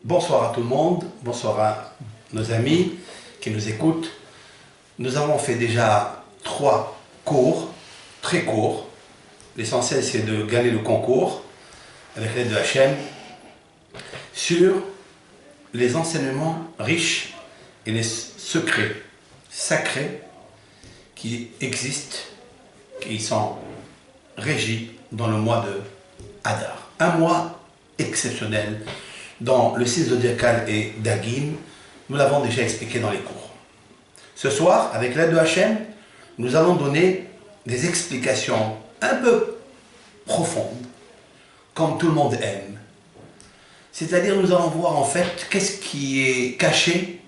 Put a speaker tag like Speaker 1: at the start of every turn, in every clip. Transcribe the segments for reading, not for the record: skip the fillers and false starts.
Speaker 1: Bonsoir à tout le monde, bonsoir à nos amis qui nous écoutent. Nous avons fait déjà 3 cours, très courts. L'essentiel c'est de gagner le concours avec l'aide de Hachem sur les enseignements riches et les secrets sacrés qui existent, qui sont régis dans le mois de Hadar. Un mois exceptionnel dans le signe zodiacal et Dagim. Nous l'avons déjà expliqué dans les cours. Ce soir, avec l'aide de Hachem, nous allons donner des explications un peu profondes, comme tout le monde aime. C'est-à-dire, nous allons voir en fait qu'est-ce qui est caché,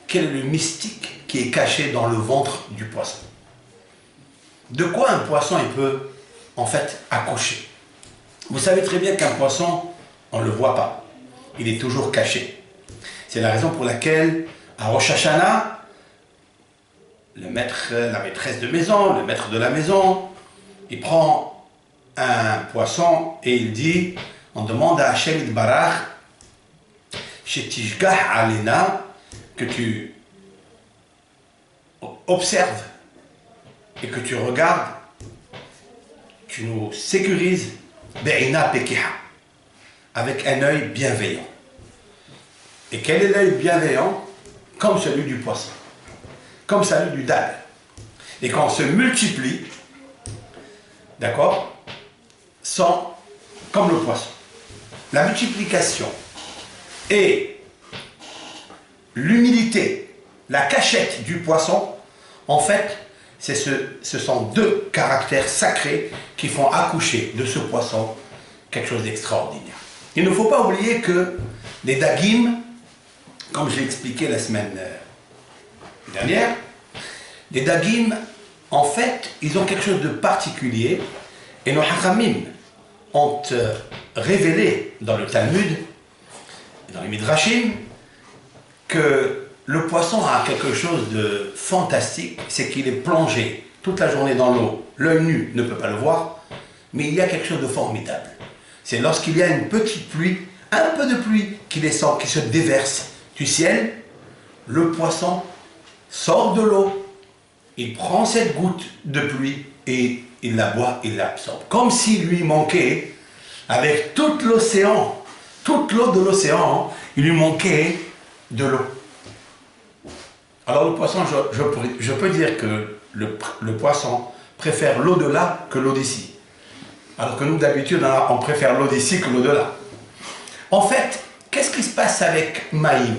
Speaker 1: quel est le mystique qui est caché dans le ventre du poisson. De quoi un poisson il peut en fait accoucher. Vous savez très bien qu'un poisson, on ne le voit pas. Il est toujours caché. C'est la raison pour laquelle, à Rosh Hashanah, le maître, la maîtresse de maison, le maître de la maison, il prend un poisson et il dit, on demande à Hachem Yitbarach, Shetishgah Alena, que tu observes et que tu regardes, tu nous sécurises, Be'ina Pekiha, avec un œil bienveillant. Et quel est l'œil bienveillant? Comme celui du poisson, comme celui du dal. Et quand on se multiplie, d'accord, sont comme le poisson. La multiplication et l'humilité, la cachette du poisson, en fait, ce sont 2 caractères sacrés qui font accoucher de ce poisson quelque chose d'extraordinaire. Il ne faut pas oublier que les dagim, comme j'ai expliqué la semaine dernière, les dagim, en fait, ils ont quelque chose de particulier et nos hachamim ont révélé dans le Talmud, dans les Midrashim, que le poisson a quelque chose de fantastique, c'est qu'il est plongé toute la journée dans l'eau. L'œil nu ne peut pas le voir, mais il y a quelque chose de formidable. C'est lorsqu'il y a une petite pluie, un peu de pluie qui descend, qui se déverse du ciel, le poisson sort de l'eau, il prend cette goutte de pluie et il la boit, il l'absorbe. Comme s'il lui manquait, avec tout l'océan, toute l'eau de l'océan, il lui manquait de l'eau. Alors le poisson, je peux dire que le poisson préfère l'eau de là que l'eau d'ici. Alors que nous d'habitude, on préfère l'eau d'ici que l'eau de là. En fait, qu'est-ce qui se passe avec Maïm,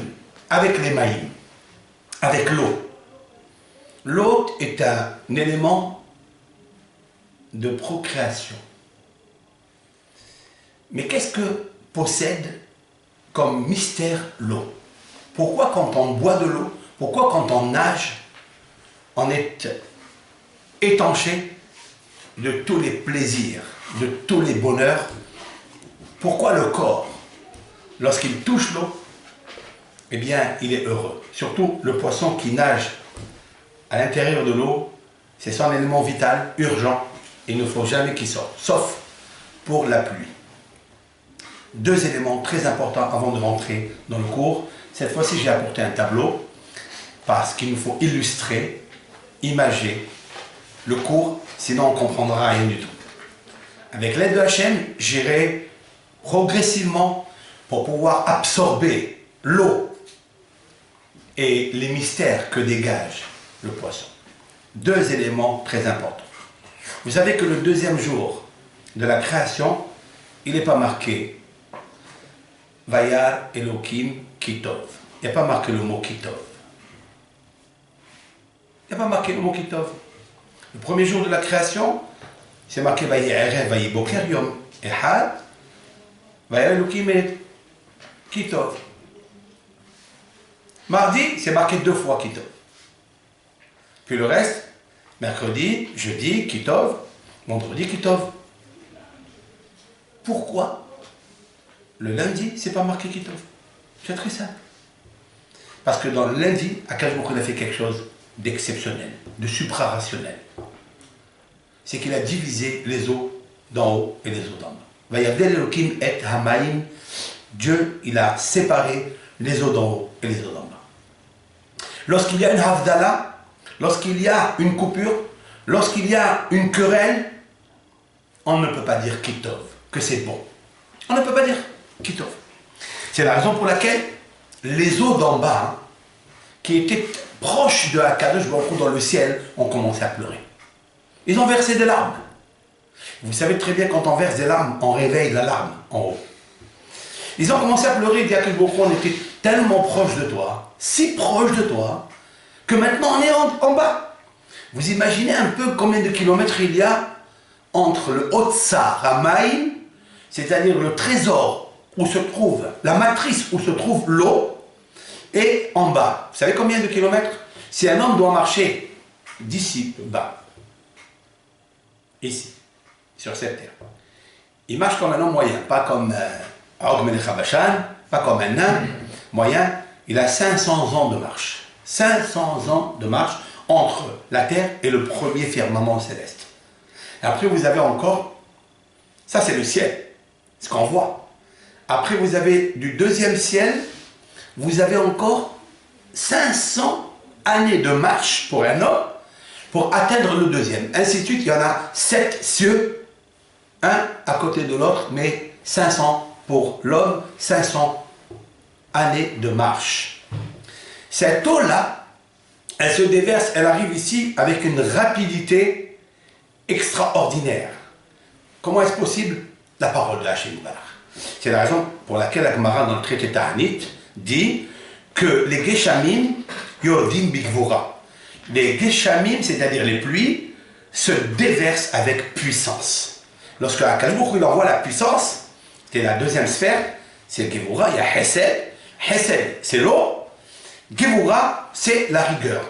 Speaker 1: avec les Maïm, avec l'eau? L'eau est un élément de procréation. Mais qu'est-ce que possède comme mystère l'eau? Pourquoi quand on boit de l'eau, pourquoi quand on nage, on est étanché de tous les plaisirs, de tous les bonheurs? Pourquoi le corps, lorsqu'il touche l'eau, eh bien, il est heureux. Surtout le poisson qui nage à l'intérieur de l'eau, c'est son élément vital, urgent. Il ne faut jamais qu'il sorte, sauf pour la pluie. 2 éléments très importants avant de rentrer dans le cours. Cette fois-ci, j'ai apporté un tableau parce qu'il nous faut illustrer, imager le cours, sinon on ne comprendra rien du tout. Avec l'aide de Hachem, j'irai progressivement pour pouvoir absorber l'eau et les mystères que dégage le poisson. 2 éléments très importants. Vous savez que le 2e jour de la création, il n'est pas marqué Vayar Elohim Kitov. Il n'y a pas marqué le mot Kitov. Il n'y a pas marqué le mot Kitov. Le 1er jour de la création, c'est marqué Vayerev, Vayiboker Yom Ehad, Vayar Elohim Kitov. Mardi, c'est marqué 2 fois Kitov. Puis le reste, mercredi, jeudi, Kitov, vendredi, Kitov. Pourquoi le lundi, c'est pas marqué Kitov? C'est très simple. Parce que dans le lundi, Akadosh Baruch Hu a fait quelque chose d'exceptionnel, de suprarationnel. C'est qu'il a divisé les eaux d'en haut et les eaux d'en bas. Vayavdel Elohim et Hamaim Dieu, il a séparé les eaux d'en haut et les eaux d'en bas. Lorsqu'il y a une havdalah, lorsqu'il y a une coupure, lorsqu'il y a une querelle, on ne peut pas dire kitov, que c'est bon. On ne peut pas dire kitov. C'est la raison pour laquelle les eaux d'en bas, qui étaient proches de Akadosh Baruch Hu dans le ciel, ont commencé à pleurer. Ils ont versé des larmes. Vous savez très bien, quand on verse des larmes, on réveille la larme en haut. Ils ont commencé à pleurer, dit Akadosh Baruch Hu, on était tellement proche de toi, si proche de toi, que maintenant on est en bas. Vous imaginez un peu combien de kilomètres il y a entre le Otsar Hamaim, c'est-à-dire le trésor où se trouve, la matrice où se trouve l'eau, et en bas. Vous savez combien de kilomètres? Si un homme doit marcher d'ici bas, ici, sur cette terre, il marche comme un homme moyen, pas comme Og Melech HaBashan, pas comme un nain moyen, il a 500 ans de marche. 500 ans de marche entre la terre et le premier firmament céleste. Et après vous avez encore, ça c'est le ciel, ce qu'on voit. Après vous avez du deuxième ciel, vous avez encore 500 années de marche pour un homme pour atteindre le deuxième. Ainsi de suite, il y en a 7 cieux, un à côté de l'autre, mais 500 pour l'homme, 500 années de marche. Cette eau-là, elle se déverse, elle arrive ici avec une rapidité extraordinaire. Comment est-ce possible? La parole de Hachem Barach. C'est la raison pour laquelle la Gemara dans le traité Ta'anit dit que les Geshamim Yodim Bigvura. Les Geshamim, c'est-à-dire les pluies, se déversent avec puissance. Lorsque Akadosh Baruch Hu il envoie la puissance, c'est la deuxième sphère, c'est Gevura, il y a Hesed. Hesed, c'est l'eau. Gevura, c'est la rigueur.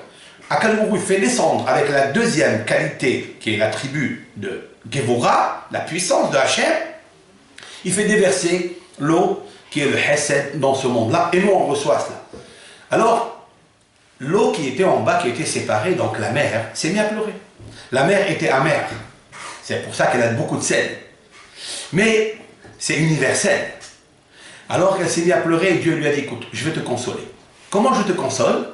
Speaker 1: Akadosh Baruch Hu fait descendre avec la deuxième qualité, qui est l'attribut de Gevura, la puissance de Hachem, il fait déverser l'eau qui est le Hesed dans ce monde-là, et nous on reçoit cela. Alors, l'eau qui était en bas, qui était séparée, donc la mer, s'est mise à pleurer. La mer était amère. C'est pour ça qu'elle a beaucoup de sel. Mais c'est universel. Alors qu'elle s'est mise à pleurer, Dieu lui a dit, écoute, je vais te consoler. Comment je te console?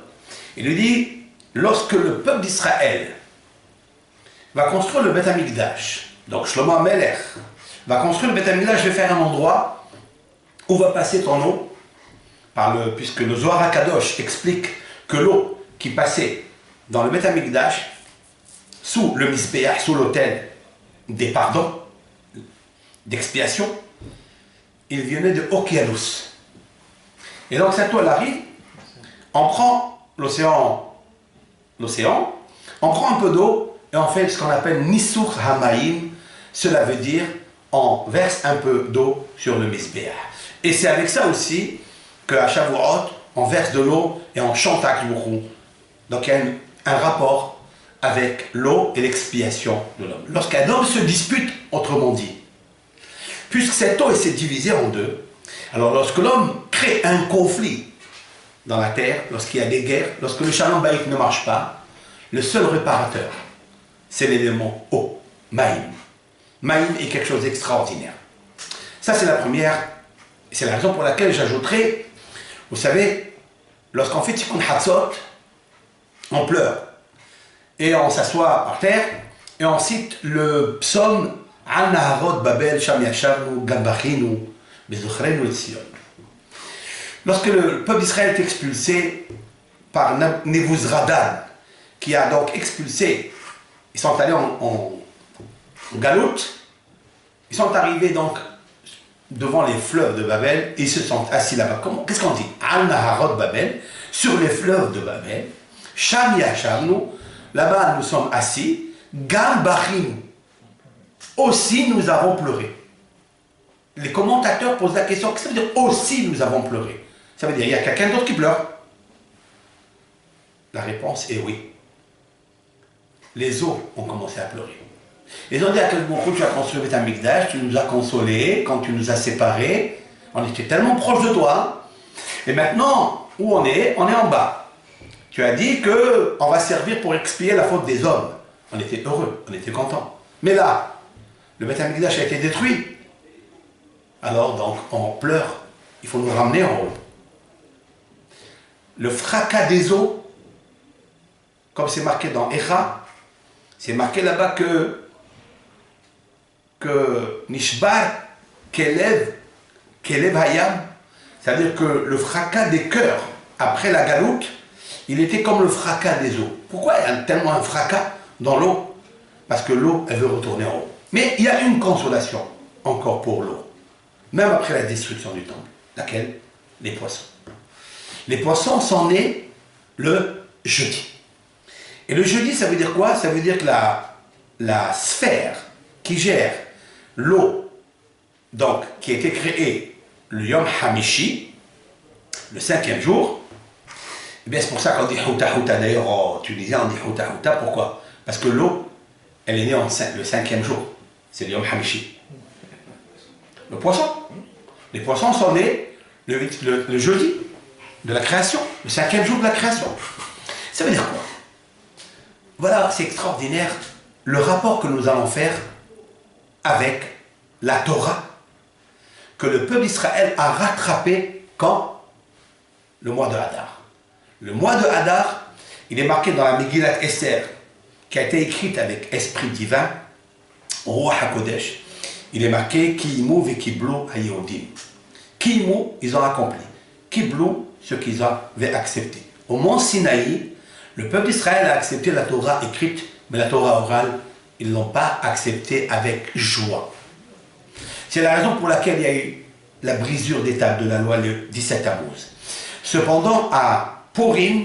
Speaker 1: Il lui dit, lorsque le peuple d'Israël va construire le Beth Amikdash, donc Shlomo HaMelech va construire le Beth Amikdash, je vais faire un endroit où va passer ton eau, puisque le Zohar HaKadosh explique que l'eau qui passait dans le Beth Amikdash, sous le Mizbeach, sous l'autel des pardons, d'expiation, il venait de Okeanos. Et donc cette eau elle arrive, on prend l'océan, on prend un peu d'eau et on fait ce qu'on appelle Nisur Hamaim, cela veut dire on verse un peu d'eau sur le Mizbeach. Et c'est avec ça aussi qu'à Shavuot, on verse de l'eau et on chante à Kibouchou. Donc il y a un rapport avec l'eau et l'expiation de l'homme. Lorsqu'un homme se dispute, autrement dit, puisque cette eau s'est divisée en deux, alors lorsque l'homme crée un conflit dans la terre, lorsqu'il y a des guerres, lorsque le shalom bayit ne marche pas, le seul réparateur, c'est l'élément eau, maïm. Maïm est quelque chose d'extraordinaire. Ça c'est la première, c'est la raison pour laquelle j'ajouterai, vous savez, lorsqu'on fait Tikkun Hatzot, on pleure. Et on s'assoit par terre, et on cite le psaume Al Naharot Babel Sham Yashavnu Gambachinu Bezochrenu et Sion. Lorsque le peuple d'Israël est expulsé par Nebuzradan, qui a donc expulsé, ils sont allés en galoute, ils sont arrivés donc devant les fleuves de Babel, et ils se sont assis là-bas. Qu'est-ce qu'on dit? Al Naharot Babel, sur les fleuves de Babel, Sham Yashavnu, là-bas nous sommes assis, Gambachinu, aussi nous avons pleuré. Les commentateurs posent la question, qu'est-ce que ça veut dire aussi nous avons pleuré? Ça veut dire il y a quelqu'un d'autre qui pleure? La réponse est oui. Les eaux ont commencé à pleurer. Ils ont dit à quel moment tu as construit le Beth Amikdash, tu nous as consolés quand tu nous as séparés, on était tellement proches de toi, et maintenant, où on est en bas. Tu as dit qu'on va servir pour expier la faute des hommes. On était heureux, on était contents. Mais là, le Beth Amikdash a été détruit. Alors donc, on pleure il faut nous ramener en haut. Le fracas des eaux, comme c'est marqué dans Echa, c'est marqué là-bas que Nishbar, Kelev Hayam, c'est-à-dire que le fracas des cœurs après la galoute, il était comme le fracas des eaux. Pourquoi il y a tellement un fracas dans l'eau? Parce que l'eau, elle veut retourner en haut. Mais il y a une consolation encore pour l'eau, même après la destruction du temple. Laquelle? Les poissons. Les poissons sont nés le jeudi. Et le jeudi, ça veut dire quoi? Ça veut dire que la sphère qui gère l'eau, donc qui a été créée le Yom Hamishi, le 5e jour, eh bien c'est pour ça qu'on dit Houta Houta. D'ailleurs en tunisien on dit Houta Houta. Pourquoi? Parce que l'eau, elle est née le 5e jour. C'est le Yom Hamishi. Le poisson. Les poissons sont nés le jeudi de la création, le 5e jour de la création. Ça veut dire quoi? Voilà, c'est extraordinaire le rapport que nous allons faire avec la Torah que le peuple d'Israël a rattrapé quand? Le mois de Hadar. Le mois de Hadar, il est marqué dans la Megillat Esther, qui a été écrite avec esprit divin, Roi HaKodesh. Il est marqué Kiimu vekiblu hayehudim. Kiimu, ils ont accompli. Kiblu, ce qu'ils avaient accepté. Au mont Sinaï, le peuple d'Israël a accepté la Torah écrite, mais la Torah orale, ils ne l'ont pas acceptée avec joie. C'est la raison pour laquelle il y a eu la brisure des tables de la loi le 17 Tammuz. Cependant, à Purim,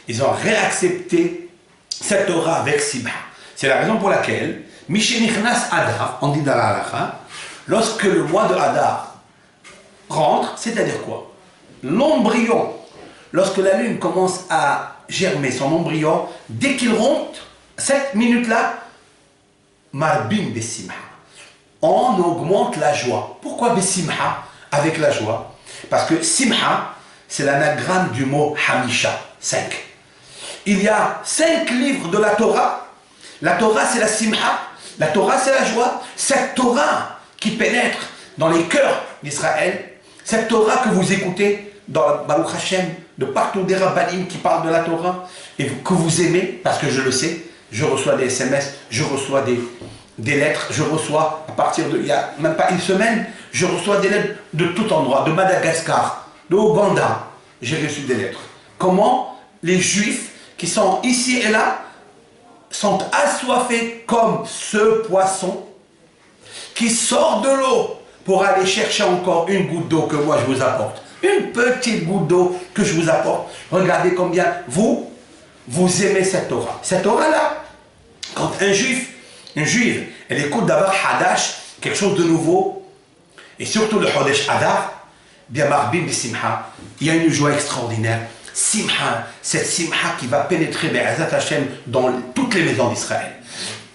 Speaker 1: ils ont réaccepté cette Torah avec Simha. C'est la raison pour laquelle, Mishenichnas Adar, on dit dans la halakha, lorsque le mois de Hadar rentre, c'est-à-dire quoi? L'embryon, lorsque la lune commence à germer son embryon, dès qu'il rentre, cette minute-là, Marbim Bessimha. On augmente la joie. Pourquoi Bessimha? Avec la joie. Parce que Simha, c'est l'anagramme du mot Hamisha, 5. Il y a 5 livres de la Torah. La Torah, c'est la Simha. La Torah, c'est la joie. Cette Torah qui pénètre dans les cœurs d'Israël, cette Torah que vous écoutez dans Baruch Hashem, de partout des rabbinim qui parlent de la Torah, et que vous aimez, parce que je le sais, je reçois des SMS, je reçois des lettres, je reçois, à partir de, il n'y a même pas une semaine, je reçois des lettres de tout endroit, de Madagascar, de Ouganda, j'ai reçu des lettres. Comment les Juifs qui sont ici et là sont assoiffés comme ce poisson qui sort de l'eau pour aller chercher encore une goutte d'eau que moi je vous apporte. Une petite goutte d'eau que je vous apporte. Regardez combien vous aimez cette Torah. Cette Torah-là, quand un juif, une juive, elle écoute d'abord Hadash, quelque chose de nouveau, et surtout le Chodesh Hadar, bien Marbim Simha, il y a une joie extraordinaire. Simha, cette Simha qui va pénétrer Be'ezat Hashem dans toutes les maisons d'Israël.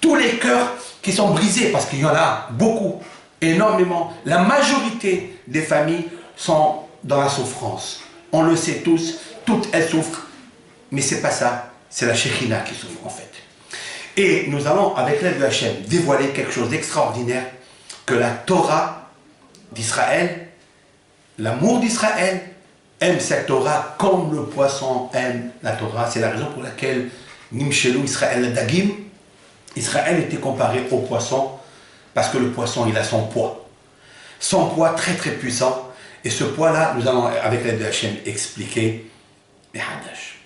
Speaker 1: Tous les cœurs qui sont brisés, parce qu'il y en a beaucoup, énormément. La majorité des familles sont dans la souffrance. On le sait tous, toutes elles souffrent, mais c'est pas ça, c'est la Shekhina qui souffre en fait. Et nous allons, avec l'aide de Hachem, dévoiler quelque chose d'extraordinaire, que la Torah d'Israël, l'amour d'Israël, aime cette Torah comme le poisson aime la Torah. C'est la raison pour laquelle Nimshelu Israël Dagim, Israël était comparé au poisson, parce que le poisson, il a son poids. Son poids très très puissant. Et ce poids-là, nous allons, avec l'aide de Hachem, expliquer les Hadash.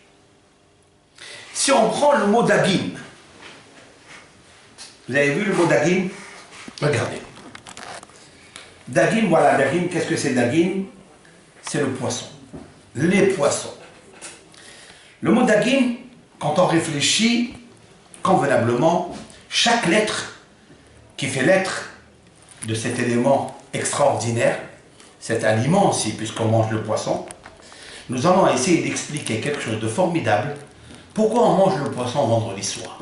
Speaker 1: Si on prend le mot Dagim, vous avez vu le mot Dagim? Regardez. Dagim, voilà, Dagim, qu'est-ce que c'est Dagim? C'est le poisson. Les poissons. Le mot Dagim, quand on réfléchit convenablement, chaque lettre qui fait l'être de cet élément extraordinaire, cet aliment aussi, puisqu'on mange le poisson, nous allons essayer d'expliquer quelque chose de formidable. Pourquoi on mange le poisson vendredi soir?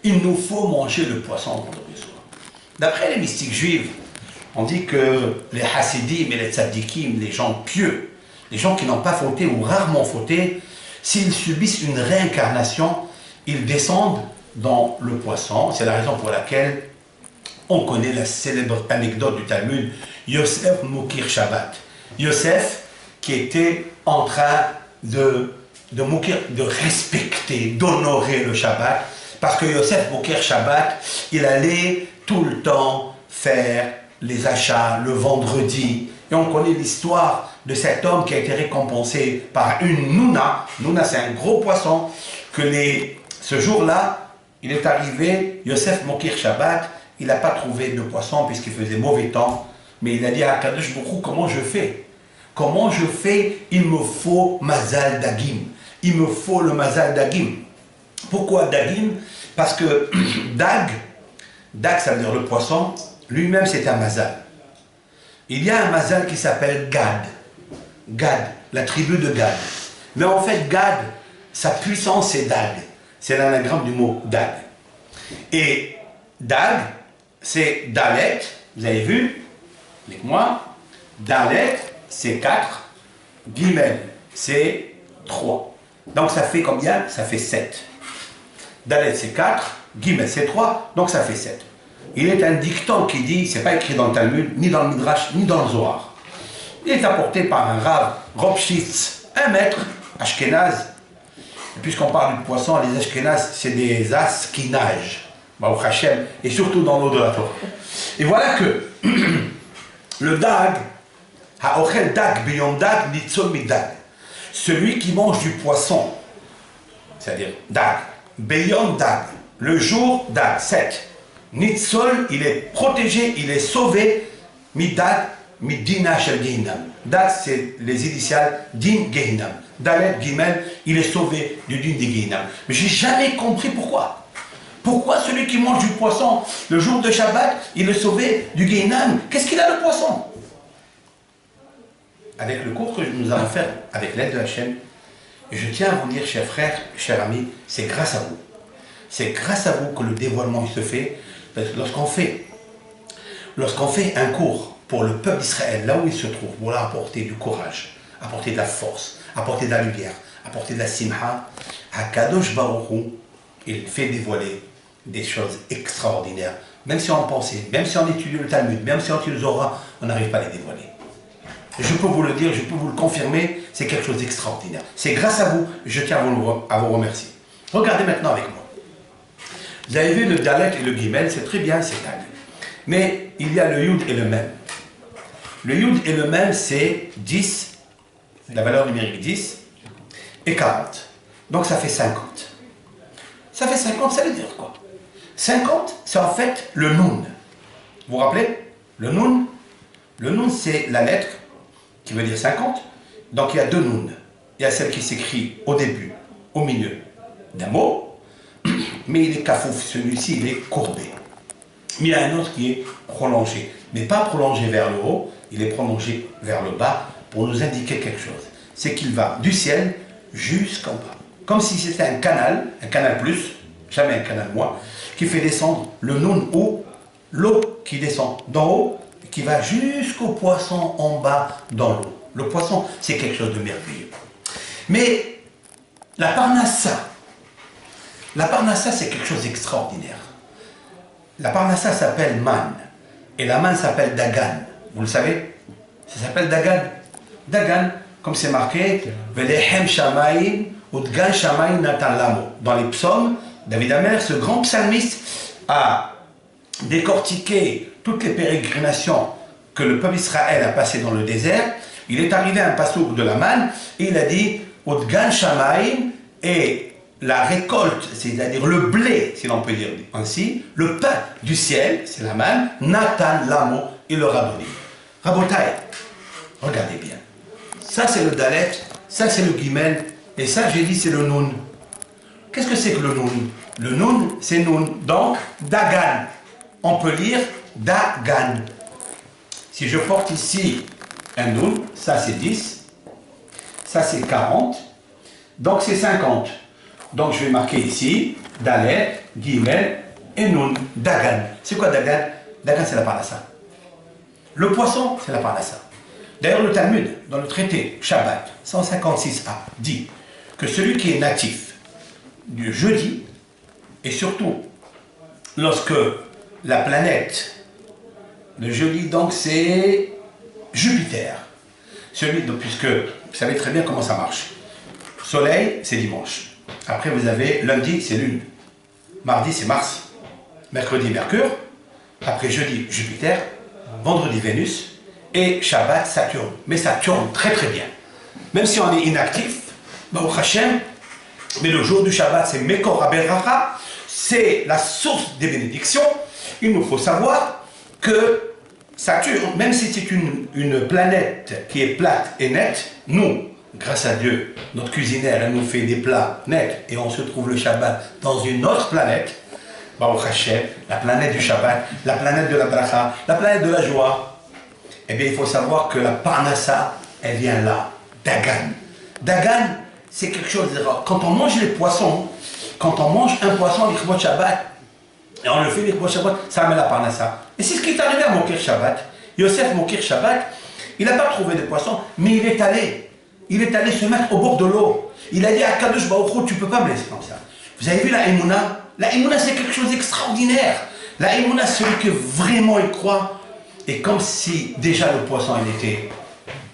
Speaker 1: Il nous faut manger le poisson vendredi soir. D'après les mystiques juifs, on dit que les Hasidim et les Tzadikim, les gens pieux, les gens qui n'ont pas fauté ou rarement fauté, s'ils subissent une réincarnation, ils descendent dans le poisson. C'est la raison pour laquelle on connaît la célèbre anecdote du Talmud, Yosef Moukir Shabbat. Yosef qui était en train de respecter, d'honorer le Shabbat, parce que Yosef Moukir Shabbat, il allait tout le temps faire les achats le vendredi. Et on connaît l'histoire de cet homme qui a été récompensé par une nouna. Nouna, c'est un gros poisson que ce jour-là, il est arrivé, Yosef Moukir Shabbat, il n'a pas trouvé de poisson puisqu'il faisait mauvais temps, mais il a dit à Kadosh Baruch Hu, comment je fais? Comment je fais? Il me faut Mazal Dagim. Il me faut le Mazal Dagim. Pourquoi Dagim? Parce que Dag, ça veut dire le poisson, lui-même c'est un Mazal. Il y a un Mazal qui s'appelle Gad. Gad, la tribu de Gad. Mais en fait, Gad, sa puissance c'est Dag. C'est l'anagramme du mot Dag. Et Dag, c'est Dalet, vous avez vu, avec moi, Dalet, c'est 4, Gimel, c'est 3. Donc ça fait combien? Ça fait 7. Dalet, c'est 4, Gimel, c'est 3, donc ça fait 7. Il est un dicton qui dit, c'est pas écrit dans le Talmud, ni dans le Midrash, ni dans le Zohar. Il est apporté par un Rav, Ropshitz, un maître, Ashkenaz. Puisqu'on parle du poisson, les Ashkenaz, c'est des as qui nagent, Baruch Hashem, et surtout dans l'eau de la Torah. Et voilà que le dag, ha'ochel dag, beyom dag, nitzol midag, celui qui mange du poisson, c'est-à-dire dag, beyom dag, le jour dag, 7, nitzol, il est protégé, il est sauvé, midag, midina shel gehinam. Dag, c'est les initiales din gehinam. Dalet, Gimel, il est sauvé du din de gehinam. Mais j'ai jamais compris pourquoi. Pourquoi celui qui mange du poisson le jour de Shabbat, il est sauvé du gehinam? Qu'est-ce qu'il a le poisson? Avec le cours que nous allons faire avec l'aide de Hachem, je tiens à vous dire, chers frères, chers amis, c'est grâce à vous. C'est grâce à vous que le dévoilement il se fait. Parce que lorsqu'on fait un cours pour le peuple d'Israël, là où il se trouve, pour leur apporter du courage, apporter de la force, apporter de la lumière, apporter de la simha, à Kadosh Baruch Hu, il fait dévoiler des choses extraordinaires. Même si on pensait, même si on étudie le Talmud, même si on étudie le Zohar, on n'arrive pas à les dévoiler. Je peux vous le dire, je peux vous le confirmer, c'est quelque chose d'extraordinaire. C'est grâce à vous, je tiens à vous remercier. Regardez maintenant avec moi. Vous avez vu le Dalet et le Gimel, c'est très bien, c'est Dag. Mais il y a le Yud et le Mem. Le Yud et le Mem, c'est 10, la valeur numérique 10, et 40. Donc ça fait 50. Ça fait 50, ça veut dire quoi? 50, c'est en fait le Nun. Vous vous rappelez? Le Nun, c'est la lettre qui veut dire 50. Donc il y a deux Nun. Il y a celle qui s'écrit au début, au milieu d'un mot, mais il est kafouf, celui-ci il est courbé. Mais il y a un autre qui est prolongé, mais pas prolongé vers le haut, il est prolongé vers le bas pour nous indiquer quelque chose. C'est qu'il va du ciel jusqu'en bas. Comme si c'était un canal plus, jamais un canal moins, qui fait descendre le Nun haut, l'eau qui descend d'en haut, qui va jusqu'au poisson en bas dans l'eau. Le poisson, c'est quelque chose de merveilleux. Mais la Parnassa, c'est quelque chose d'extraordinaire. La Parnassa s'appelle Man, et la Man s'appelle Dagan. Vous le savez? Ça s'appelle Dagan. Dagan, comme c'est marqué, Velehem Shamaim, Udgan Shamaim Natan Lamo. Dans les psaumes, David Amer, ce grand psalmiste, a décortiqué toutes les pérégrinations que le peuple d'Israël a passées dans le désert. Il est arrivé à un passouk de la manne et il a dit Udgan Shamaim, et la récolte, c'est-à-dire le blé, si l'on peut dire ainsi, le pain du ciel, c'est la manne, Natan Lamo, il leur a donné. Rabotai, regardez bien. Ça c'est le Dalet, ça c'est le Gimel, et ça j'ai dit c'est le Nun. Qu'est-ce que c'est que le Nun? Le Nun, c'est Nun. Donc, Dagan. On peut lire Dagan. Si je porte ici un Nun, ça c'est 10, ça c'est 40, donc c'est 50. Donc je vais marquer ici Dalet, Gimel et Nun. Dagan. C'est quoi Dagan? Dagan c'est la Parnassa. Le poisson, c'est la Parnassa. D'ailleurs, le Talmud, dans le traité Shabbat 156a, dit que celui qui est natif du jeudi, et surtout lorsque la planète, le jeudi donc c'est Jupiter. puisque vous savez très bien comment ça marche. Soleil, c'est dimanche. Après, vous avez lundi, c'est Lune. Mardi, c'est Mars. Mercredi, Mercure. Après, jeudi, Jupiter. Vendredi, Vénus. Et Shabbat, Saturne. Mais ça tourne très très bien. Même si on est inactif, au Hachem, mais le jour du Shabbat, c'est Mekor HaBeracha, c'est la source des bénédictions. Il nous faut savoir que Saturne, même si c'est une planète qui est plate et nette, nous, grâce à Dieu, notre cuisinière, elle nous fait des plats nets et on se trouve le Shabbat dans une autre planète, Baruch Hashem, la planète du Shabbat, la planète de la bracha, la planète de la joie. Eh bien, il faut savoir que la Parnassa, elle vient là, Dagan. Dagan, c'est quelque chose de rare. Quand on mange les poissons, quand on mange un poisson, l'Ikhmot Shabbat, et on le fait l'Ikhmot Shabbat, ça amène la Parnassa. Et c'est ce qui est arrivé à Mokir Shabbat. Yosef Mokir Shabbat, il n'a pas trouvé de poisson, mais il est allé se mettre au bord de l'eau. Il a dit à Kadosh Baruch Hu, tu ne peux pas me laisser comme ça. Vous avez vu la Emouna? La Emouna, c'est quelque chose d'extraordinaire. La Emouna, celui qui vraiment y croit, et comme si déjà le poisson il était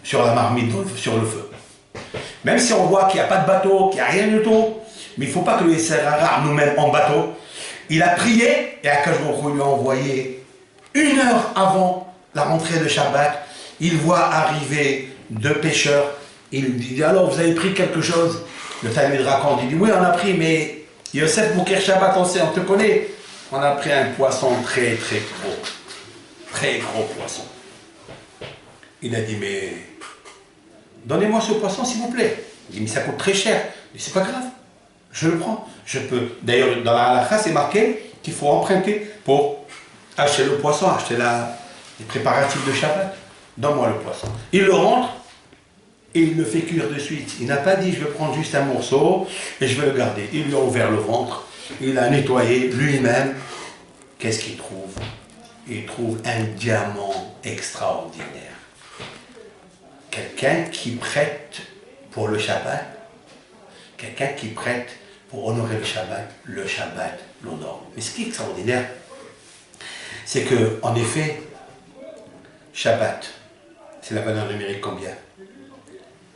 Speaker 1: sur la marmite, sur le feu. Même si on voit qu'il n'y a pas de bateau, qu'il n'y a rien du tout, mais il ne faut pas que le Yisraël nous mette en bateau. Il a prié et Akash Baruch Hu lui a envoyé 1 heure avant la rentrée de Shabbat. Il voit arriver 2 pêcheurs. Il dit alors vous avez pris quelque chose? Le Talmud raconte, il dit oui on a pris, mais Yosef Mokir Shabbat on te connaît. On a pris un poisson très très gros. Très gros poisson. Il a dit mais donnez-moi ce poisson s'il vous plaît. Il dit mais ça coûte très cher. Il dit c'est pas grave, je le prends. Je peux. D'ailleurs dans la halakha c'est marqué qu'il faut emprunter pour acheter le poisson, acheter les préparatifs de Shabbat. Donne-moi le poisson. Il le rentre et il le fait cuire de suite. Il n'a pas dit je vais prendre juste un morceau et je vais le garder. Il lui a ouvert le ventre, il a nettoyé lui-même. Qu'est-ce qu'il trouve? Il trouve un diamant extraordinaire. Quelqu'un qui prête pour le Shabbat, quelqu'un qui prête pour honorer le Shabbat l'honore. Mais ce qui est extraordinaire, c'est que, en effet, Shabbat, c'est la valeur numérique combien?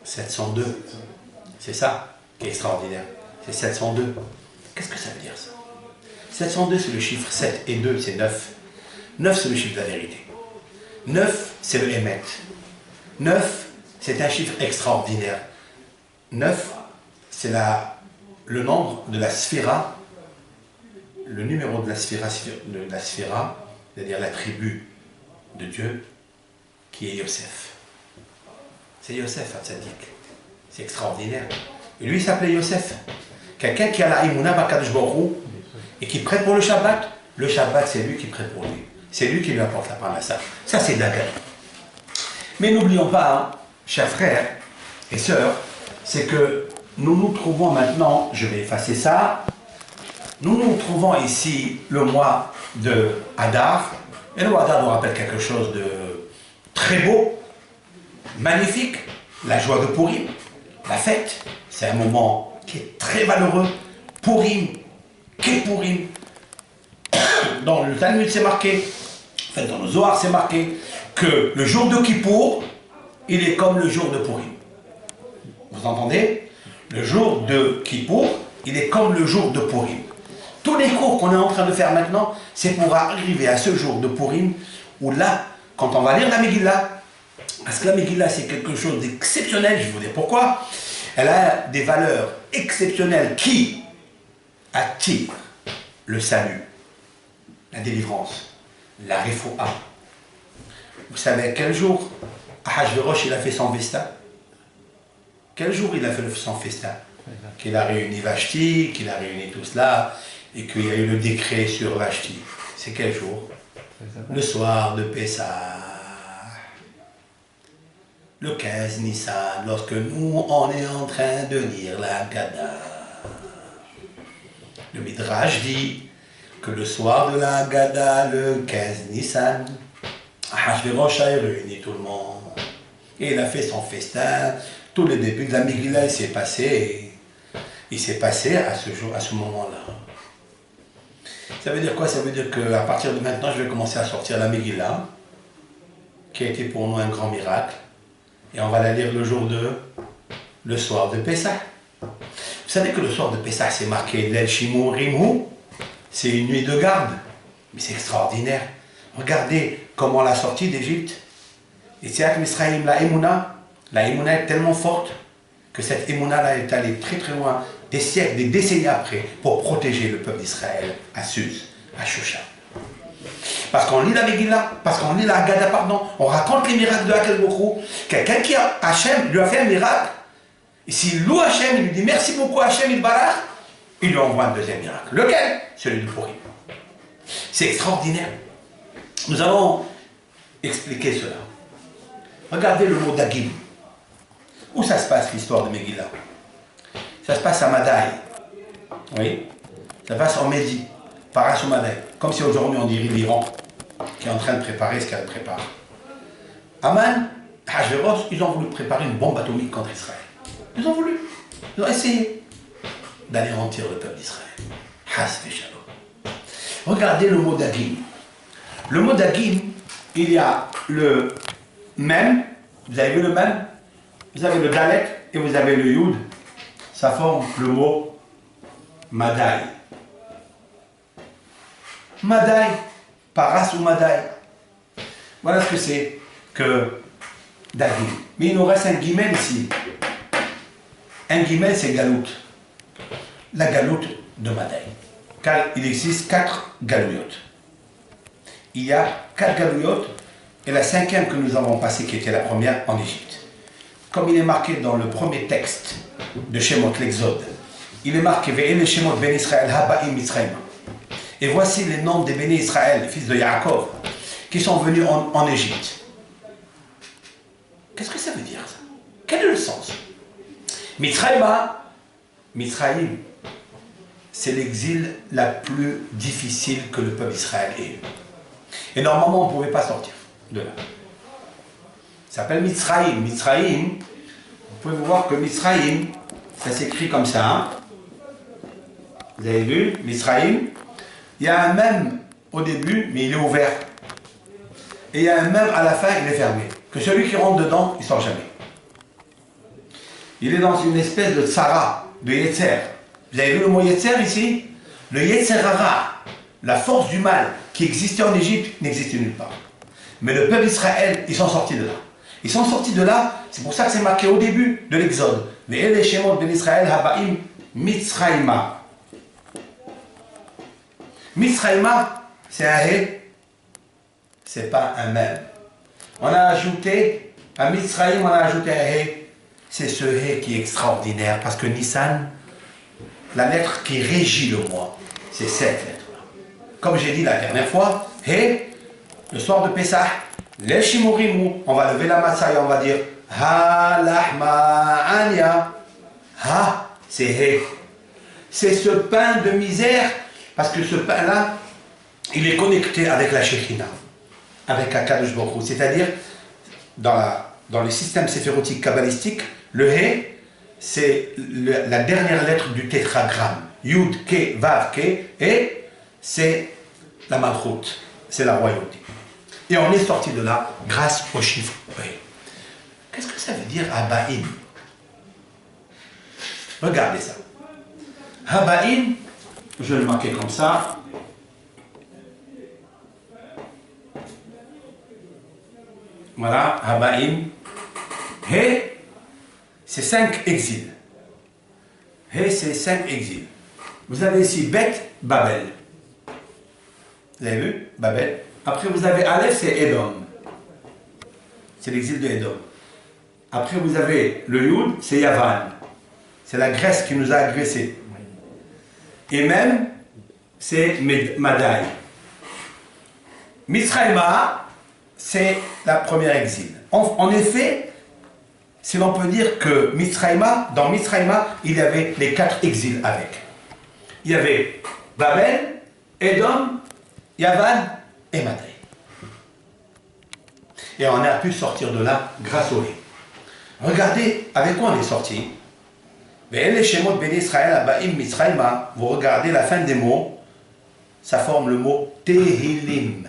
Speaker 1: 702. C'est ça qui est extraordinaire. C'est 702. Qu'est-ce que ça veut dire ça? 702 c'est le chiffre 7 et 2 c'est 9. 9 c'est le chiffre de la vérité. 9 c'est le Emet. 9 c'est un chiffre extraordinaire. 9 c'est le nombre de la sphira, le numéro de la sphira, c'est-à-dire la tribu de Dieu, qui est Yosef. C'est Yosef, Hatzadik. C'est extraordinaire. Et lui, il s'appelait Yosef. Quelqu'un qui a la Imouna Bakadosh Baruch Hu et qui prête pour le Shabbat, c'est lui qui prête pour lui. C'est lui qui lui apporte la parnassa. Ça, c'est Dagan. Mais n'oublions pas, hein, chers frères et sœurs, c'est que nous nous trouvons maintenant, je vais effacer ça, nous nous trouvons ici le mois de Hadar. Et le mois Hadar nous rappelle quelque chose de très beau, magnifique, la joie de Purim, la fête. C'est un moment qui est très valeureux. Purim, qu'est Purim? Dans le Talmud c'est marqué, en fait dans le Zohar c'est marqué, que le jour de Kippour, il est comme le jour de Purim. Vous entendez? Le jour de Kippour, il est comme le jour de Purim. Tous les cours qu'on est en train de faire maintenant, c'est pour arriver à ce jour de Purim, où là, quand on va lire la Megillah, parce que la Megillah c'est quelque chose d'exceptionnel, je vais vous dire pourquoi, elle a des valeurs exceptionnelles qui attirent le salut, la délivrance, la refoua. Vous savez quel jour Ahashverosh il a fait son festin? Quel jour il a fait son festin? Qu'il a réuni Vashti, qu'il a réuni tout cela, et qu'il y a eu le décret sur Vashti. C'est quel jour? Le soir de Pessah. Le 15 Nissan, lorsque nous, on est en train de lire la Gada. Le Midrash dit que le soir de la Gada, le 15 Nissan, Ahashverosh a réuni tout le monde. Et il a fait son festin. Tout le début de la Megillah, il s'est passé à ce moment-là. Ça veut dire quoi? Ça veut dire qu'à partir de maintenant, je vais commencer à sortir la Megillah, qui a été pour nous un grand miracle. Et on va la lire le soir de Pessah. Vous savez que le soir de Pessah, c'est marqué Lel Shimon Rimhu, c'est une nuit de garde. Mais c'est extraordinaire. Regardez comment la sortie d'Égypte. Et c'est Misraïm, la Emouna est tellement forte que cette Emouna-là est allée très très loin, des siècles, des décennies après, pour protéger le peuple d'Israël à Suz, à Shushan. Parce qu'on lit la Megillah, parce qu'on lit la Haggadah, pardon, on raconte les miracles de Hakadosh Baruch Hu. Quelqu'un qui a Hachem lui a fait un miracle, et s'il loue Hachem, il lui dit merci beaucoup Hachem, il barach, il lui envoie un deuxième miracle. Lequel? Celui de Purim. C'est extraordinaire. Nous allons expliquer cela. Regardez le mot Dagim. Où ça se passe l'histoire de Megillah? Ça se passe à Madaï. Oui. Ça se passe en Médie. Parash Madaï. Comme si aujourd'hui on dirait l'Iran, qui est en train de préparer ce qu'elle prépare. Aman, Hachvérosh, ils ont voulu préparer une bombe atomique contre Israël. Ils ont voulu. Ils ont essayé d'anéantir le peuple d'Israël. Hasbe Shalom. Regardez le mot Dagim. Le mot Dagim, il y a le Mem, vous avez vu le Mem, vous avez le Dalet et vous avez le Yud. Ça forme le mot Madaï. Madaï, Paras ou Madaï. Voilà ce que c'est que Dagim. Mais il nous reste un guimel ici. Un guimel, c'est Galout. La Galout de Madaï. Car il existe 4 Galouyot. Il y a 4 Galouyot et la 5e que nous avons passée, qui était la première en Égypte. Comme il est marqué dans le premier texte de Shemot, l'Exode, il est marqué Ve'ele Shemot Ben Israël Haba'im Mitzrayim. Et voici les noms des bénis Israël, les fils de Yaakov, qui sont venus en Égypte. Qu'est-ce que ça veut dire ça? Quel est le sens? Mitzrayim, c'est l'exil la plus difficile que le peuple d'Israël ait eu. Et normalement, on ne pouvait pas sortir de là. Ça s'appelle Mitzrayim. Mitzrayim, vous pouvez voir que Mitzrayim, ça s'écrit comme ça. Hein? Vous avez vu, Mitzrayim. Il y a un même au début, mais il est ouvert. Et il y a un même à la fin, il est fermé. Que celui qui rentre dedans, il ne sort jamais. Il est dans une espèce de tsara, de yetzer. Vous avez vu le mot yetzer ici? Le yetzer hara, la force du mal qui existait en Égypte, n'existait nulle part. Mais le peuple d'Israël, ils sont sortis de là. Ils sont sortis de là, c'est pour ça que c'est marqué au début de l'Exode. Ve'ele Shemot Ben Israël Haba'im Mitzrayima. Mitzrayima, c'est un hé, c'est pas un même. On a ajouté, à Mitzrayim, on a ajouté un hé. C'est ce hé qui est extraordinaire, parce que Nissan, la lettre qui régit le mois, c'est cette lettre-là. Comme j'ai dit la dernière fois, hé, le soir de Pessah, les Shimurimu, on va lever la matzah et on va dire Ha lahma anya. Ha, c'est hé. C'est ce pain de misère, parce que ce pain-là, il est connecté avec la Shekhina, avec Hakadosh Baruch Hu. C'est-à-dire, dans le système séphérotique kabbalistique, le He, c'est la dernière lettre du tétragramme. Yud, Ke, Vav, Ke, et c'est la Malchut, c'est la royauté. Et on est sorti de là grâce au chiffre He. Qu'est-ce que ça veut dire Haba'im? Regardez ça. Haba'im, je vais le marquer comme ça. Voilà, Haba'im. He, c'est 5 exils. He, c'est 5 exils. Vous avez ici Bet, Babel. Vous avez vu? Babel. Après, vous avez Aleph, c'est Edom. C'est l'exil de Edom. Après, vous avez le Yud, c'est Yavan. C'est la Grèce qui nous a agressés. Et même, c'est Madaï. Mitzrayima, c'est la première exil. En effet, si l'on peut dire que Mitzrayima, dans Mitzrayima, il y avait les 4 exils avec. Il y avait Babel, Edom, Yavan et Madaï. Et on a pu sortir de là grâce au Hé. Regardez avec quoi on est sorti. Vous regardez la fin des mots, ça forme le mot Tehilim,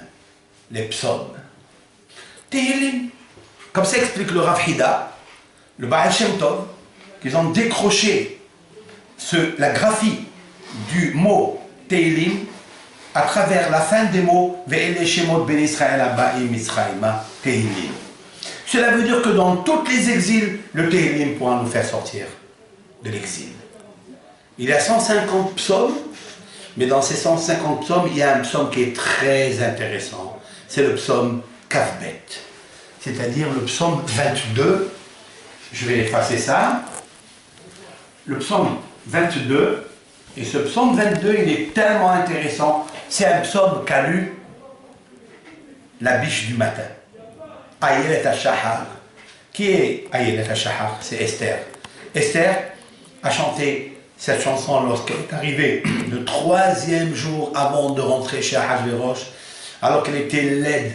Speaker 1: les psaumes. Tehilim, comme ça explique le Rav Hida, le Baal Shem Tov, qu'ils ont décroché la graphie du mot Teilim à travers la fin des mots Ve'ele Shemot Ben Israël Abbaim Israïma Teilim. Cela veut dire que dans tous les exils, le Teilim pourra nous faire sortir de l'exil. Il y a 150 psaumes, mais dans ces 150 psaumes, il y a un psaume qui est très intéressant. C'est le psaume Kavbet, c'est-à-dire le psaume 22. Je vais effacer ça. Le psaume 22, et ce psaume 22, il est tellement intéressant. C'est un psaume qu'a lu la biche du matin. Ayelet HaShahar. Qui est Ayelet HaShahar? C'est Esther. Esther a chanté cette chanson lorsqu'elle est arrivée le 3e jour avant de rentrer chez Ahasverosh, alors qu'elle était laide,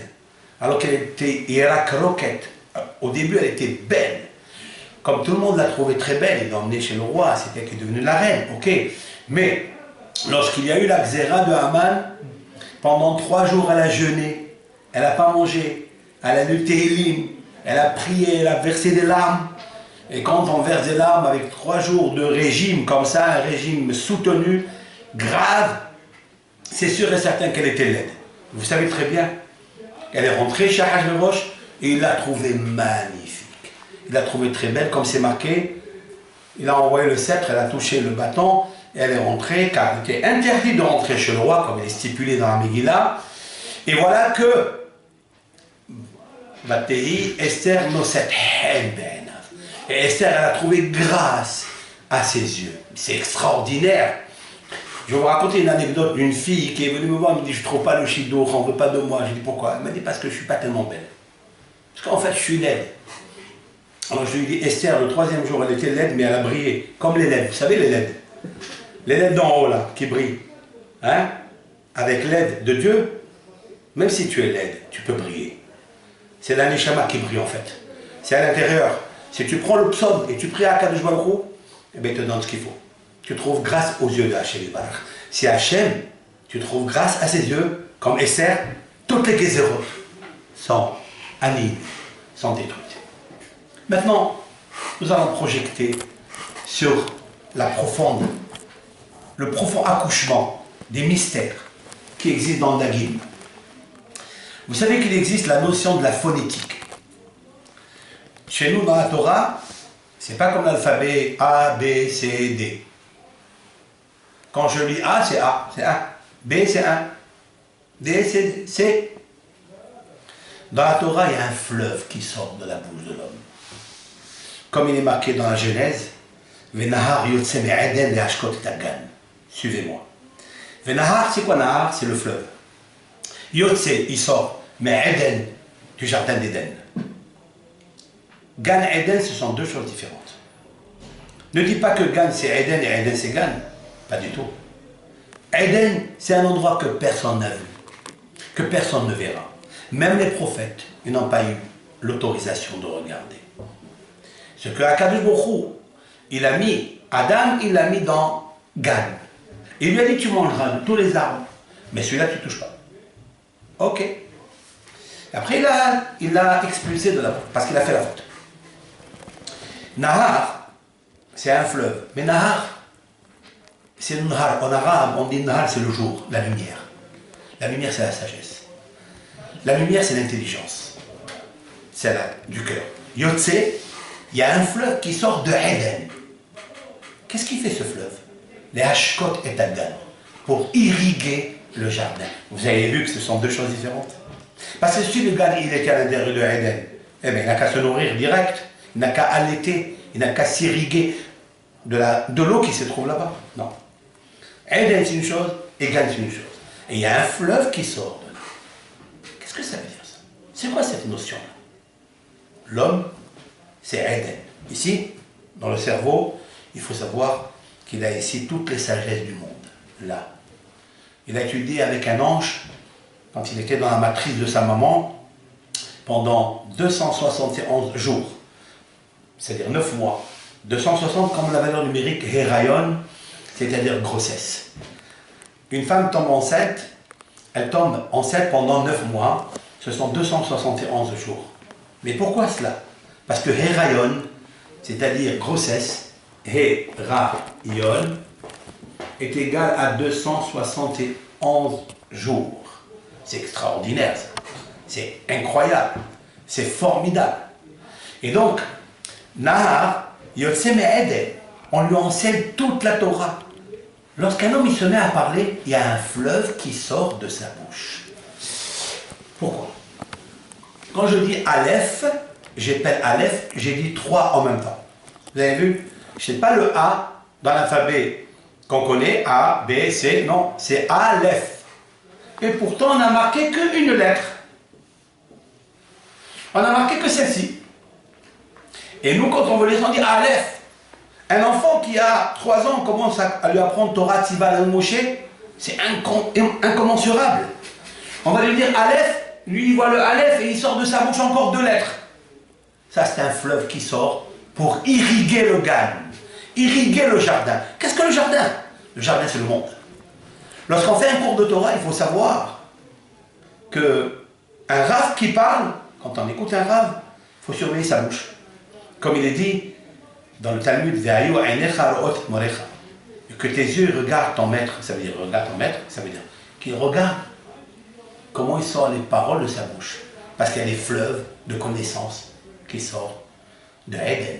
Speaker 1: alors qu'elle était Irak Rocket. Au début, elle était belle. Comme tout le monde l'a trouvée très belle, il l'a emmenée chez le roi, c'était qu'elle est devenue la reine, ok. Mais lorsqu'il y a eu la xéra de Haman, pendant 3 jours elle a jeûné, elle n'a pas mangé, elle a lu Tehillim, elle a prié, elle a versé des larmes. Et quand on verse des larmes avec 3 jours de régime comme ça, un régime soutenu, grave, c'est sûr et certain qu'elle était laide. Vous savez très bien, elle est rentrée chez Ahasverosh et il l'a trouvée magnifique. Il l'a trouvée très belle, comme c'est marqué. Il a envoyé le sceptre, elle a touché le bâton, et elle est rentrée, car il était interdit de rentrer chez le roi, comme il est stipulé dans la Megillah. Et voilà que Vatei Esther Noset Hen. Et Esther, elle a trouvé grâce à ses yeux. C'est extraordinaire. Je vais vous raconter une anecdote d'une fille qui est venue me voir, elle me dit, je ne trouve pas le chidour, on ne veut pas de moi. Je dis, pourquoi? Elle m'a dit, parce que je ne suis pas tellement belle. Parce qu'en fait, je suis laide. Alors je lui dis, Esther, le 3e jour, elle était laide, mais elle a brillé. Comme les LED, vous savez les LED? Les LED d'en haut, là, qui brillent. Hein? Avec l'aide de Dieu, même si tu es laide, tu peux briller. C'est la Neshama qui brille, en fait. C'est à l'intérieur. Si tu prends le psaume et tu pries à Kadosh Baruch Hu, eh bien, il te donne ce qu'il faut. Tu trouves grâce aux yeux de Hachem Yibarach. Si Hachem, tu trouves grâce à ses yeux, comme Esther, toutes les Gézérot sont annihilées, sont détruites. Maintenant, nous allons projeter sur le profond accouchement des mystères qui existent dans le Nagim. Vous savez qu'il existe la notion de la phonétique. Chez nous, dans la Torah, c'est pas comme l'alphabet A, B, C, D. Quand je lis A, c'est A, c'est A. B, c'est A. D, c'est C. Dans la Torah, il y a un fleuve qui sort de la bouche de l'homme. Comme il est marqué dans la Genèse, Venahar yotse me'eden le'ashkot et Gan. Suivez-moi. Venahar, c'est quoi Nahar? C'est le fleuve. Yotse, il sort, me'eden, du jardin d'Éden. Gan et Eden, ce sont 2 choses différentes. Ne dis pas que Gan c'est Eden et Eden c'est Gan. Pas du tout. Eden, c'est un endroit que personne n'a vu, que personne ne verra. Même les prophètes, ils n'ont pas eu l'autorisation de regarder. Ce que Akadosh Baruch Hu, il a mis, Adam, il l'a mis dans Gan. Il lui a dit, tu mangeras de tous les arbres, mais celui-là, tu ne touches pas. Ok. Après, il l'a expulsé de la faute, parce qu'il a fait la faute. Nahar, c'est un fleuve. Mais Nahar, c'est le Nahar. En arabe, on dit Nahar, c'est le jour, la lumière. La lumière, c'est la sagesse. La lumière, c'est l'intelligence. C'est là, du cœur. Yotse, il y a un fleuve qui sort de Eden. Qu'est-ce qui fait ce fleuve? Les Hashkot et Gan, pour irriguer le jardin. Vous avez vu que ce sont 2 choses différentes. Parce que si le Gan, il était à l'intérieur de Eden, eh bien, il n'a qu'à se nourrir direct. Il n'a qu'à allaiter, il n'a qu'à s'irriguer de l'eau qui se trouve là-bas. Non. Eden, c'est une chose, et Gan, c'est une chose. Et il y a un fleuve qui sort de là. Qu'est-ce que ça veut dire, ça? C'est quoi cette notion-là? L'homme, c'est Eden. Ici, dans le cerveau, il faut savoir qu'il a ici toutes les sagesses du monde. Là. Il a étudié avec un ange, quand il était dans la matrice de sa maman, pendant 271 jours. C'est-à-dire 9 mois. 260 comme la valeur numérique Herayon, c'est-à-dire grossesse. Une femme tombe enceinte, elle tombe enceinte pendant 9 mois, ce sont 271 jours. Mais pourquoi cela? Parce que Herayon, c'est-à-dire grossesse, He, Ra, Ion, est égal à 271 jours. C'est extraordinaire, ça. C'est incroyable. C'est formidable. Et donc, Nahar, Yotse Me'ede, on lui enseigne toute la Torah. Lorsqu'un homme il se met à parler, il y a un fleuve qui sort de sa bouche. Pourquoi? Quand je dis Aleph, j'appelle Aleph, j'ai dit 3 en même temps. Vous avez vu? Ce n'est pas le A dans l'alphabet qu'on connaît, A, B, C, non, c'est Aleph. Et pourtant, on n'a marqué qu'une lettre. On n'a marqué que celle-ci. Et nous, quand on veut les on dit Aleph. Un enfant qui a 3 ans commence à lui apprendre Torah, Tziva, la Moshe, c'est incommensurable. On va lui dire Aleph, lui il voit le Aleph et il sort de sa bouche encore 2 lettres. Ça c'est un fleuve qui sort pour irriguer le Gan, irriguer le jardin. Qu'est-ce que le jardin? Le jardin c'est le monde. Lorsqu'on fait un cours de Torah, il faut savoir que un rave qui parle, quand on écoute un rave, il faut surveiller sa bouche. Comme il est dit dans le Talmud, que tes yeux regardent ton maître, ça veut dire regarde ton maître, ça veut dire qu'il regarde comment il sort les paroles de sa bouche. Parce qu'il y a des fleuves de connaissances qui sortent de Eden.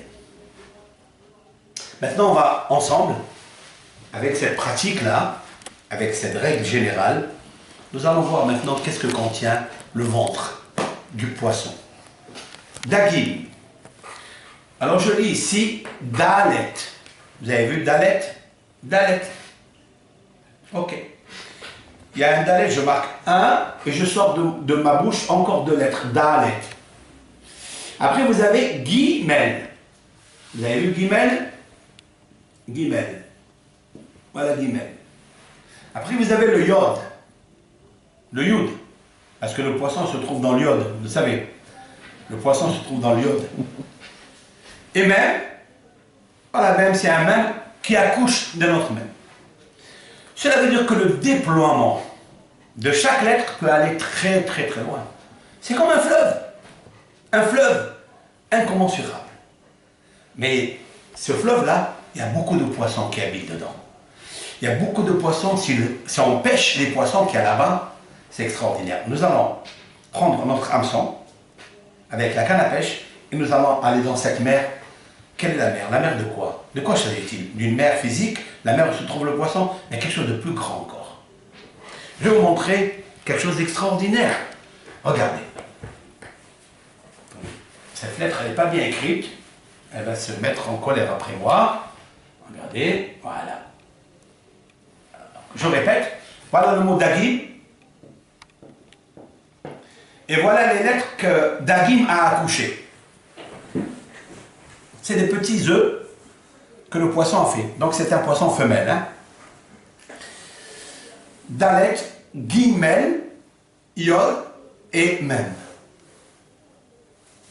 Speaker 1: Maintenant, on va ensemble, avec cette pratique-là, avec cette règle générale, nous allons voir maintenant qu'est-ce que contient le ventre du poisson. Dagim. Alors je lis ici Dalet. Vous avez vu Dalet? Dalet. Ok. Il y a un Dalet, je marque 1 et je sors de ma bouche encore 2 lettres. Dalet. Après vous avez Gimel. Vous avez vu Gimel? Gimel. Voilà Gimel. Après vous avez le Yod. Le Yud. Parce que le poisson se trouve dans le Yod. Vous savez. Le poisson se trouve dans le Yod. Et même, voilà, même c'est un même qui accouche de notre même. Cela veut dire que le déploiement de chaque lettre peut aller très très très loin. C'est comme un fleuve incommensurable. Mais ce fleuve-là, il y a beaucoup de poissons qui habitent dedans. Il y a beaucoup de poissons, si on pêche les poissons qu'il y a là-bas, c'est extraordinaire. Nous allons prendre notre hameçon avec la canne à pêche et nous allons aller dans cette mer. Quelle est la mer? La mer de quoi? De quoi s'agit-il? D'une mer physique, la mer où se trouve le poisson, mais quelque chose de plus grand encore. Je vais vous montrer quelque chose d'extraordinaire. Regardez. Cette lettre, elle n'est pas bien écrite. Elle va se mettre en colère après moi. Regardez, voilà. Je répète, voilà le mot Dagim. Et voilà les lettres que Dagim a accouchées. C'est des petits œufs que le poisson a fait. Donc c'est un poisson femelle. Hein? Dalet, Gimel, Yod et Mem.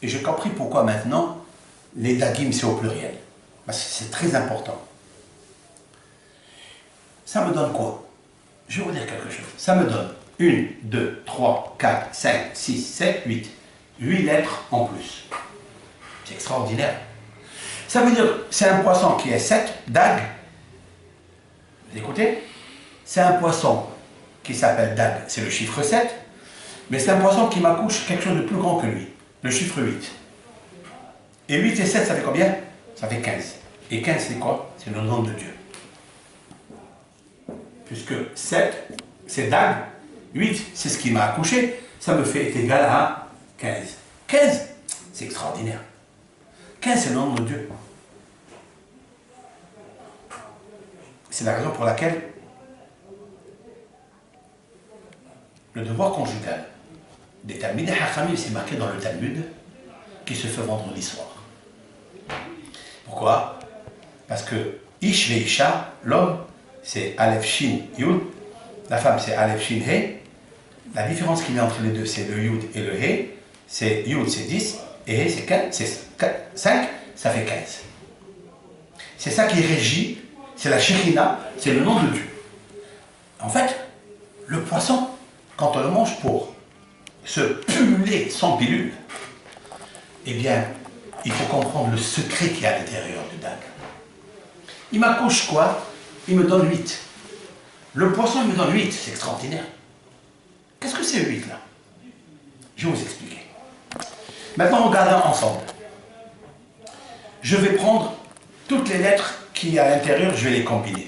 Speaker 1: Et j'ai compris pourquoi maintenant les Dagim c'est au pluriel. Parce que c'est très important. Ça me donne quoi? Je vais vous dire quelque chose. Ça me donne 1, 2, 3, 4, 5, 6, 7, 8. 8 lettres en plus. C'est extraordinaire. Ça veut dire que c'est un poisson qui est 7, Dag. Vous écoutez? C'est un poisson qui s'appelle Dag, c'est le chiffre 7. Mais c'est un poisson qui m'accouche quelque chose de plus grand que lui. Le chiffre 8. Et 8 et 7, ça fait combien? Ça fait 15. Et 15, c'est quoi? C'est le nom de Dieu. Puisque 7, c'est Dag. 8, c'est ce qui m'a accouché. Ça me fait égal à 15. 15, c'est extraordinaire. 15, c'est le nom de Dieu. C'est la raison pour laquelle le devoir conjugal des Talmidei Chachamim, c'est marqué dans le Talmud, qui se fait vendredi soir. Pourquoi? Parce que Ish ve Isha, l'homme, c'est Aleph Shin Yud, la femme c'est Aleph Shin He. La différence qu'il y a entre les deux, c'est le Yud et le He. C'est Yud, c'est 10, et He, c'est 4, c'est 5, ça fait 15. C'est ça qui régit, c'est la Shekhinah, c'est le nom de Dieu. En fait, le poisson, quand on le mange pour se pumuler sans pilule, eh bien, il faut comprendre le secret qu'il y a à l'intérieur du dag. Il m'accouche quoi? Il me donne 8. Le poisson, il me donne 8. C'est extraordinaire. Qu'est-ce que c'est 8 là? Je vais vous expliquer. Maintenant, regardons ensemble. Je vais prendre toutes les lettres qu'il y a à l'intérieur, je vais les combiner.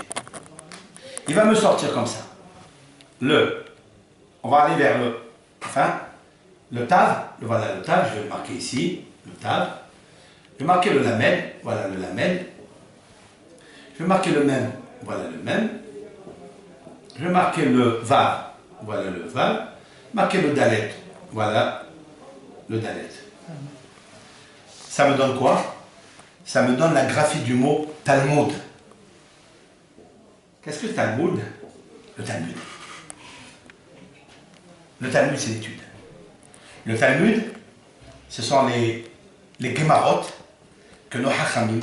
Speaker 1: Il va me sortir comme ça. On va aller vers le tav, voilà le tav, je vais le marquer ici, le tav. Je vais marquer le lamed, voilà le lamed. Je vais marquer le même, voilà le même. Je vais marquer le vav, voilà le vav. Marquer le dalet, voilà le dalet. Ça me donne quoi? Ça me donne la graphie du mot Talmud. Qu'est-ce que le Talmud? Le Talmud. Le Talmud, c'est l'étude. Le Talmud, ce sont les Gemarot que nos Hachamim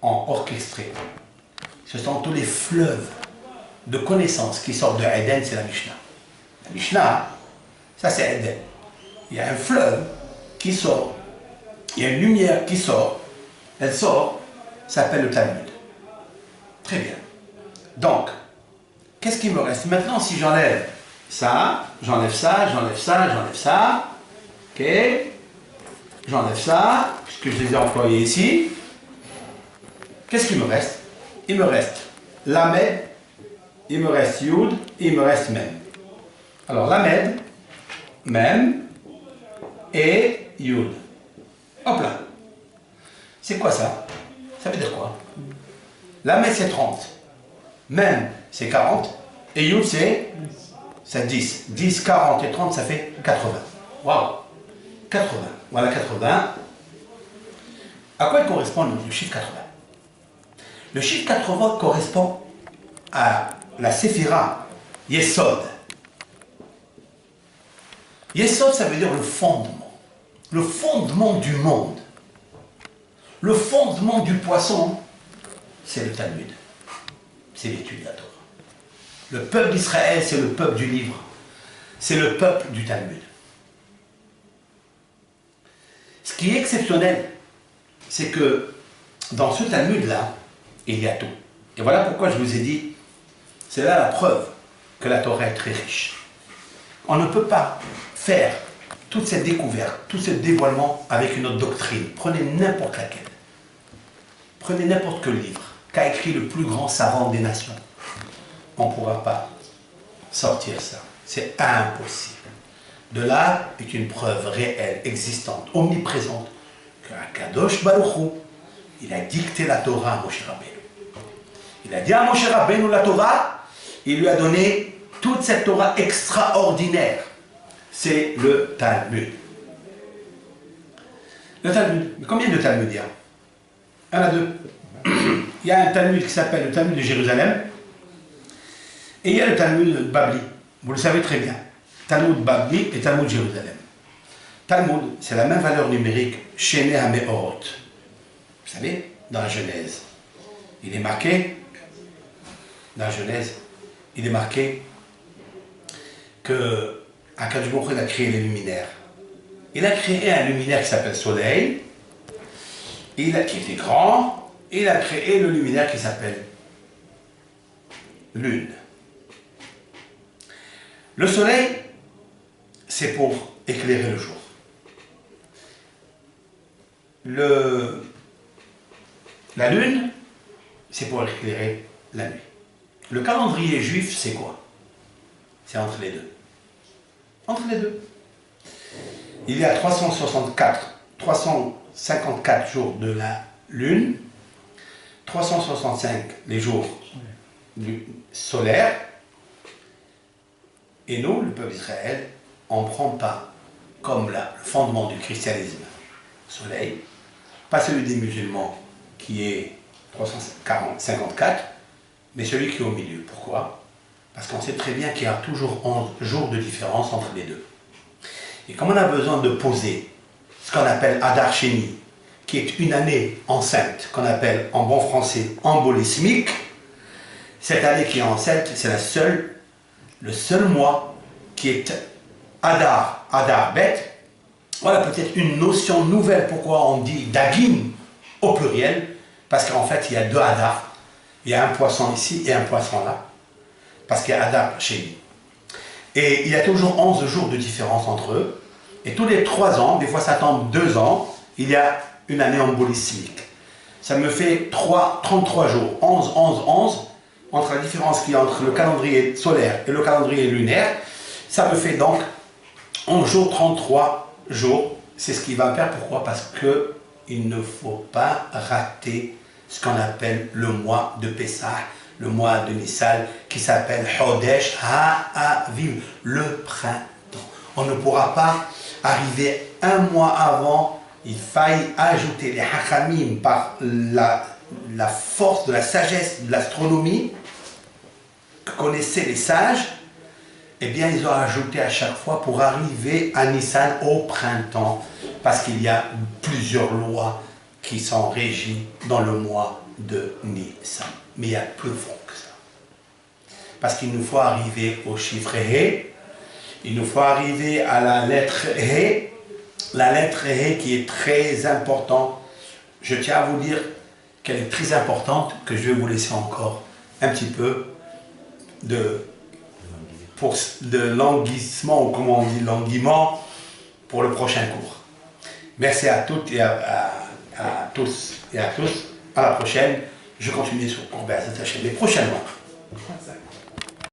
Speaker 1: ont orchestrés. Ce sont tous les fleuves de connaissances qui sortent de Eden, c'est la Mishnah. La Mishnah, ça c'est Eden. Il y a un fleuve qui sort, il y a une lumière qui sort, elle sort, ça s'appelle le Talmud. Très bien. Donc, qu'est-ce qui me reste? Maintenant, si j'enlève ça, j'enlève ça, j'enlève ça, j'enlève ça, ok? J'enlève ça, puisque je les ai employés ici. Qu'est-ce qu'il me reste? Il me reste Lamed, il me reste Yud, et il me reste Mem. Alors, Lamed, Mem et Yud. Hop là. C'est quoi ça? Ça veut dire quoi? Lamed, c'est 30. Mem, c'est 40. Et Yud, c'est 10. 10, 40 et 30, ça fait 80. Waouh! 80. Voilà 80. À quoi il correspond le chiffre 80? Le chiffre 80 correspond à la séphira Yesod. Yesod, ça veut dire le fondement. Le fondement du monde. Le fondement du poisson, c'est le Talmud. C'est l'étude de la Torah. Le peuple d'Israël, c'est le peuple du livre. C'est le peuple du Talmud. Ce qui est exceptionnel, c'est que dans ce Talmud-là, il y a tout. Et voilà pourquoi je vous ai dit, c'est là la preuve que la Torah est très riche. On ne peut pas faire toute cette découverte, tout ce dévoilement avec une autre doctrine. Prenez n'importe laquelle. Prenez n'importe quel livre qu'a écrit le plus grand savant des nations. On ne pourra pas sortir ça. C'est impossible. De là est une preuve réelle, existante, omniprésente, que Kadosh Baruch Hu, il a dicté la Torah à Moshe Rabbeinu. Il a dit à Moshe Rabbeinu la Torah, il lui a donné toute cette Torah extraordinaire. C'est le Talmud. Le Talmud. Mais combien de Talmud il y a? Il y en a deux. Il y a un Talmud qui s'appelle le Talmud de Jérusalem. Et il y a le Talmud Babli. Vous le savez très bien. Talmud Babli et Talmud Jérusalem. Talmud, c'est la même valeur numérique chez HaMeorot. Vous savez, dans la Genèse, il est marqué, dans la Genèse, il est marqué que Akadosh Baruch Hu a créé les luminaires. Il a créé un luminaire qui s'appelle Soleil, qui était grand, et il a créé le luminaire qui s'appelle Lune. Le soleil, c'est pour éclairer le jour. La lune, c'est pour éclairer la nuit. Le calendrier juif, c'est quoi? C'est entre les deux. Entre les deux. Il y a 354 jours de la lune, 365 les jours solaires, et nous, le peuple d'Israël, on ne prend pas comme le fondement du christianisme, soleil, pas celui des musulmans qui est 354, mais celui qui est au milieu. Pourquoi? Parce qu'on sait très bien qu'il y a toujours 11 jours de différence entre les deux. Et comme on a besoin de poser ce qu'on appelle Adar Sheni, qui est une année enceinte, qu'on appelle en bon français embolismique, cette année qui est enceinte, c'est le seul mois qui est Adar Bet, Voilà peut-être une notion nouvelle pourquoi on dit dagim au pluriel, parce qu'en fait il y a deux hadar. Il y a un poisson ici et un poisson là, parce qu'il y a hadar chez lui. Et il y a toujours 11 jours de différence entre eux, et tous les 3 ans, des fois ça tombe 2 ans, il y a une année embolismique. Ça me fait 33 jours, 11, 11, 11, entre la différence qu'il y a entre le calendrier solaire et le calendrier lunaire, ça me fait donc 11 jours, 33 jours. C'est ce qui va me faire. Pourquoi? Parce qu'il ne faut pas rater ce qu'on appelle le mois de Pessah, le mois de Nissan, qui s'appelle Chodesh Ha'aviv, le printemps. On ne pourra pas arriver un mois avant. Il faille ajouter les hachamim par la force de la sagesse de l'astronomie que connaissaient les sages. Eh bien, ils ont ajouté à chaque fois pour arriver à Nissan au printemps, parce qu'il y a plusieurs lois qui sont régies dans le mois de Nissan. Mais il y a plus fort que ça. Parce qu'il nous faut arriver au chiffre He, il nous faut arriver à la lettre He, la lettre He qui est très importante. Je tiens à vous dire qu'elle est très importante, que je vais vous laisser encore un petit peu de languissement, ou comment on dit, languiment, pour le prochain cours. Merci à toutes et à tous et à tous. À la prochaine. Je continue sur Courbet Azat Hashem, mais prochainement.